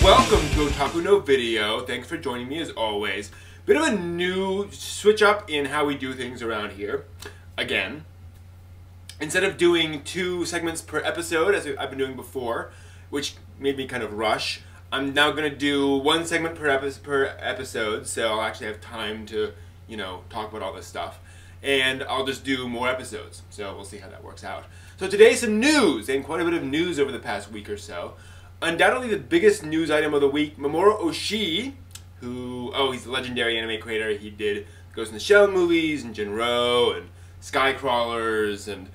Welcome to Otaku No Video. Thanks for joining me as always. Bit of a new switch up in how we do things around here. Again, instead of doing 2 segments per episode as I've been doing before, which made me kind of rush, I'm now going to do 1 segment per episode, so I'll actually have time to, talk about all this stuff. And I'll just do more episodes, so we'll see how that works out. So today, some news, and quite a bit of news over the past week or so. Undoubtedly the biggest news item of the week, Mamoru Oshii, he's the legendary anime creator. He did Ghost in the Shell movies, and Jinro, and Skycrawlers, and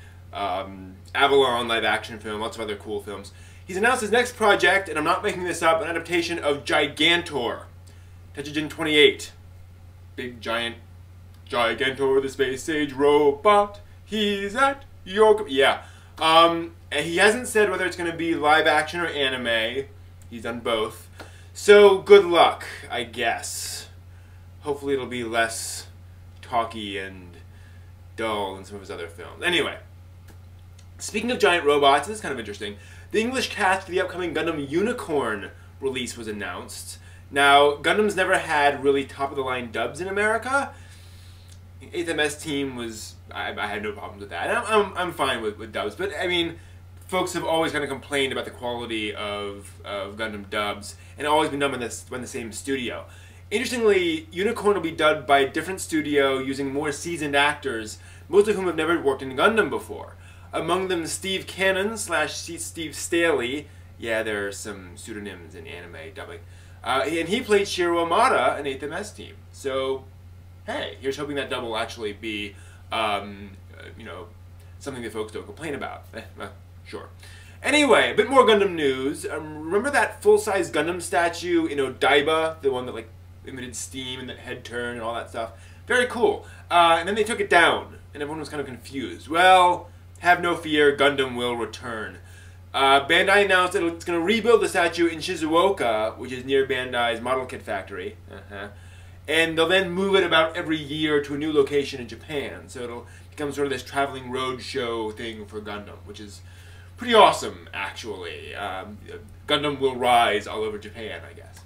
Avalon live action film, lots of other cool films. He's announced his next project, and I'm not making this up, an adaptation of Gigantor, Tetsujin 28. Big giant Gigantor, the space age robot, he's at your... Yeah. And he hasn't said whether it's going to be live action or anime. He's done both. So, good luck, I guess. Hopefully it'll be less talky and dull than some of his other films. Anyway, speaking of giant robots, this is kind of interesting. The English cast for the upcoming Gundam Unicorn release was announced. Now, Gundam's never had really top-of-the-line dubs in America. 8th MS team was... I had no problems with that. I'm fine with dubs, but I mean, folks have always kind of complained about the quality of Gundam dubs, and always been done in the same studio. Interestingly, Unicorn will be dubbed by a different studio using more seasoned actors, most of whom have never worked in Gundam before. Among them, Steve Cannon / Steve Staley. Yeah, there are some pseudonyms in anime dubbing. And he played Shiro Amada in 8th MS team. So, hey, here's hoping that dub will actually be something that folks don't complain about. Sure. Anyway, a bit more Gundam news. Remember that full-size Gundam statue in Odaiba? The one that, emitted steam and that head turned and all that stuff? Very cool. And then they took it down, and everyone was kind of confused. Well, have no fear, Gundam will return. Bandai announced that it's going to rebuild the statue in Shizuoka, which is near Bandai's model kit factory. And they'll then move it about every year to a new location in Japan. So it'll become sort of this traveling road show thing for Gundam, which is pretty awesome, actually. Gundam will rise all over Japan, I guess.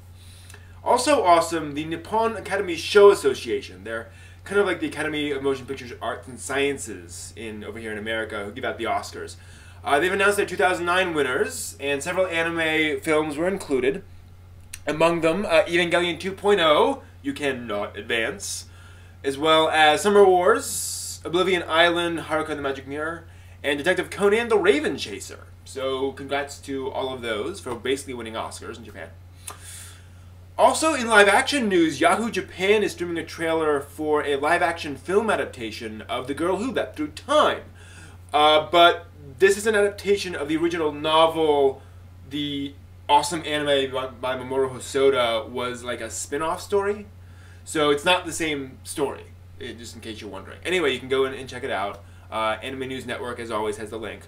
Also awesome, the Nippon Academy Show Association. They're kind of like the Academy of Motion Pictures Arts and Sciences over here in America, who give out the Oscars. They've announced their 2009 winners, and several anime films were included. Among them, Evangelion 2.0, You Cannot Advance, as well as Summer Wars, Oblivion Island, Haruka and the Magic Mirror, and Detective Conan the Raven Chaser. So congrats to all of those for basically winning Oscars in Japan. Also in live-action news, Yahoo Japan is streaming a trailer for a live-action film adaptation of The Girl Who Leapt Through Time. But this is an adaptation of the original novel. The awesome anime by Mamoru Hosoda was like a spin-off story. So it's not the same story, just in case you're wondering. Anyway, you can go in and check it out. Anime News Network, as always, has the link.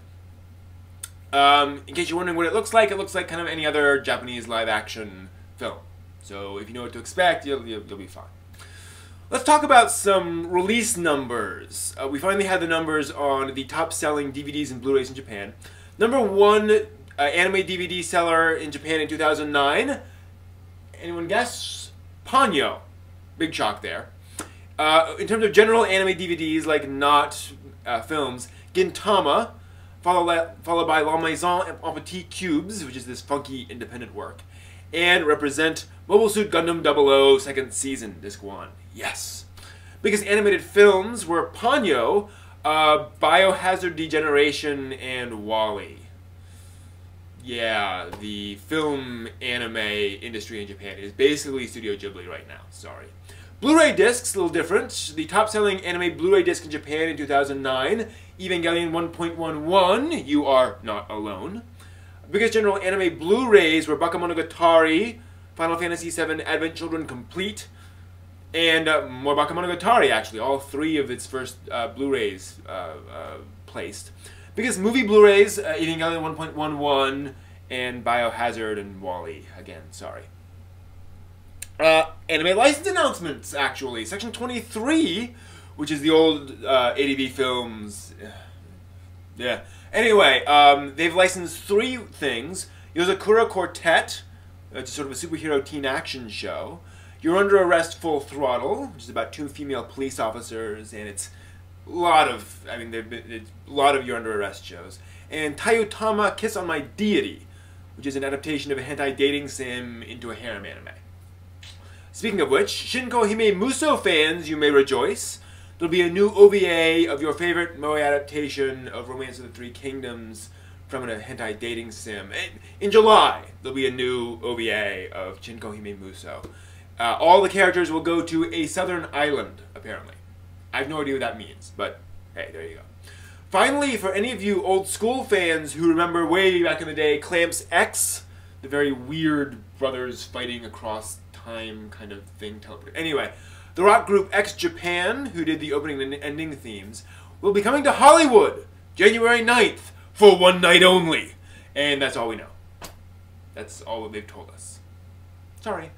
In case you're wondering what it looks like kind of any other Japanese live-action film. So if you know what to expect, you'll be fine. Let's talk about some release numbers. We finally had the numbers on the top-selling DVDs and Blu-rays in Japan. Number 1 anime DVD seller in Japan in 2009. Anyone guess? Ponyo. Big shock there. In terms of general anime DVDs, not films, Gintama, followed by La Maison en Petit Cubes, which is this funky independent work, and represent Mobile Suit Gundam 00 second season, disc 1. Yes. Biggest animated films were Ponyo, Biohazard Degeneration, and WALL-E. Yeah, the film anime industry in Japan is basically Studio Ghibli right now. Sorry. Blu-ray discs, a little different. The top-selling anime Blu-ray disc in Japan in 2009, Evangelion 1.11, You Are Not Alone. Biggest general anime Blu-rays were Bakemonogatari, Final Fantasy VII Advent Children Complete, and more Bakemonogatari, actually. All 3 of its first Blu-rays placed. Biggest movie Blu-rays, Evangelion 1.11, and Biohazard and WALL-E. Again, sorry. Anime license announcements, actually. Section 23, which is the old ADV Films. Yeah. Anyway, they've licensed 3 things. Yozakura Quartet, It's sort of a superhero teen action show. You're Under Arrest Full Throttle, which is about 2 female police officers, and it's a lot of, it's a lot of You're Under Arrest shows. And Tayutama Kiss on My Deity, which is an adaptation of a hentai dating sim into a harem anime. Speaking of which, Shinko Hime Muso fans, you may rejoice. There'll be a new OVA of your favorite moe adaptation of Romance of the Three Kingdoms from a hentai dating sim. In July, there'll be a new OVA of Shinko Hime Muso. All the characters will go to a southern island, apparently. I have no idea what that means, but hey, there you go. Finally, for any of you old school fans who remember way back in the day, Clamps X, the very weird brothers fighting across time kind of thing. Anyway, the rock group X Japan, who did the opening and ending themes, will be coming to Hollywood January 9th for one night only. And that's all we know. That's all they've told us. Sorry.